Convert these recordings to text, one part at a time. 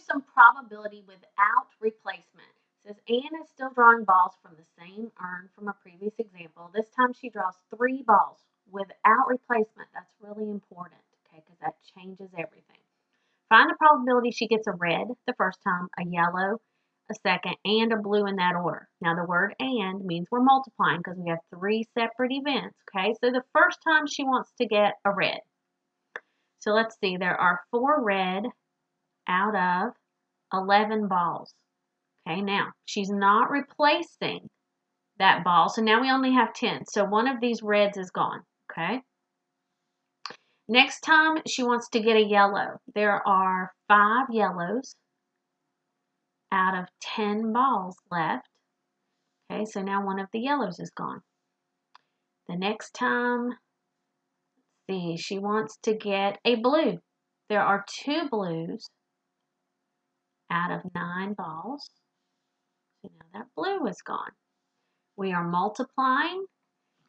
some probability without replacement. It says Anne is still drawing balls from the same urn from a previous example. This time she draws 3 balls without replacement. That's really important, okay, because that changes everything. Find the probability she gets a red the first time, a yellow, a second, and a blue in that order. Now the word and means we're multiplying because we have 3 separate events, okay? So the first time she wants to get a red. So let's see, there are 4 red out of 11 balls. Okay, now she's not replacing that ball, so now we only have 10. So one of these reds is gone, okay? Next time she wants to get a yellow. There are 5 yellows out of 10 balls left. Okay, so now one of the yellows is gone. The next time, let's see, she wants to get a blue. There are 2 blues out of 9 balls. So now that blue is gone. We are multiplying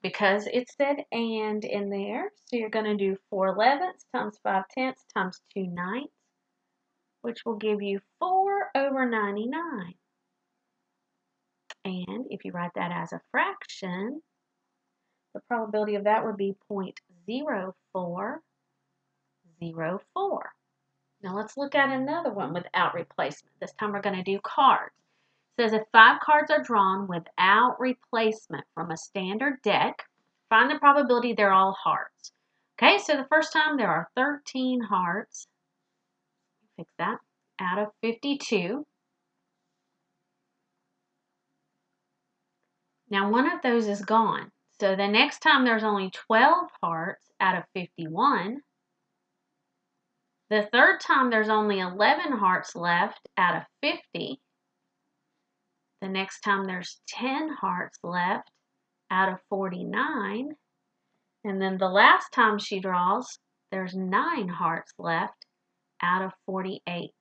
because it said and in there. So you're going to do 4/11 times 5/10 times 2/9, which will give you 4/99. And if you write that as a fraction, the probability of that would be 0.0404. Now let's look at another one without replacement. This time we're going to do cards. It says if 5 cards are drawn without replacement from a standard deck, find the probability they're all hearts. Okay, so the first time there are 13 hearts. Fix that. Out of 52. Now one of those is gone. So the next time there's only 12 hearts out of 51. The third time there's only 11 hearts left out of 50. The next time there's 10 hearts left out of 49. And then the last time she draws, there's 9 hearts left out of 48.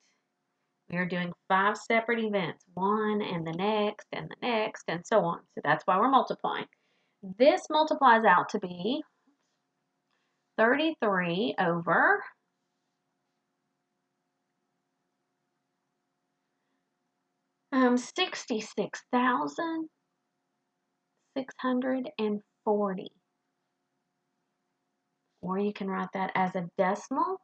We are doing 5 separate events, one and the next and the next and so on. So that's why we're multiplying. This multiplies out to be 33 over 66,640. Or you can write that as a decimal,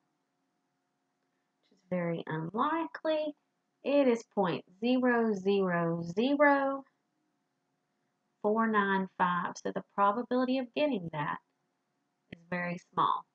which is very unlikely. It is 0.000495. So the probability of getting that is very small.